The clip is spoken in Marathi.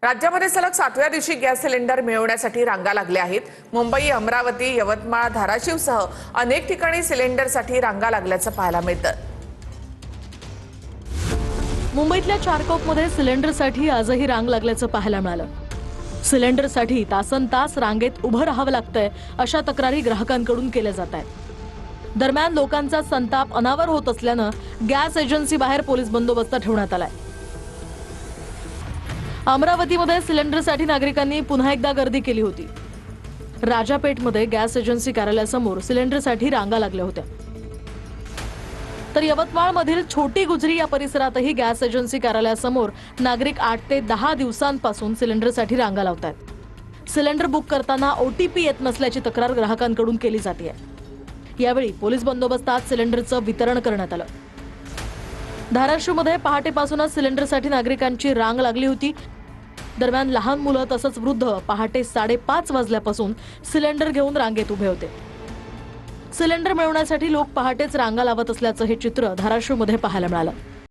राज्यामध्ये सलग 7व्या दिवशी गॅस सिलेंडर मिळवण्यासाठी रांगा लागल्या आहेत। मुंबई, अमरावती, यवतमाळ, धाराशिवसह अनेक ठिकाणी सिलेंडरसाठी रांगा लागल्याचं पाहायला मिळतं। मुंबईतल्या चारकोपमध्ये सिलेंडरसाठी आजही रांग लागल्याचं पाहायला मिळालं। सिलेंडरसाठी तासनतास रांगेत उभं राहावं लागतंय अशा तक्रारी ग्राहकांकडून केल्या जात आहेत। दरम्यान लोकांचा संताप अनावर होत असल्यानं गॅस एजन्सी बाहेर पोलीस बंदोबस्त ठेवण्यात आलाय। अमरावतीमध्ये सिलेंडरसाठी नागरिकांनी पुन्हा एकदा गर्दी केली होती। राजापेठमध्ये गॅस एजन्सी कार्यालयासमोर सिलेंडरसाठी रांगा लागल्या होत्या। तर यवतमाळमधील छोटी गुजरी या परिसरातही गॅस एजन्सी कार्यालयासमोर नागरिक 8 ते 10 दिवसांपासून सिलेंडरसाठी रांगा लावतात। सिलेंडर बुक करताना OTP येत नसल्याची तक्रार ग्राहकांकडून केली जाते। यावेळी पोलीस बंदोबस्तात सिलेंडरचं वितरण करण्यात आलं। धाराशिवमध्ये पहाटेपासूनच सिलेंडरसाठी नागरिकांची रांग लागली होती। दरम्यान लहान मुलं तसंच वृद्ध पहाटे 5:30 वाजल्यापासून सिलेंडर घेऊन रांगेत उभे होते। सिलेंडर मिळवण्यासाठी लोक पहाटेच रांगा लावत असल्याचं हे चित्र धाराशिवमध्ये पाहायला मिळालं।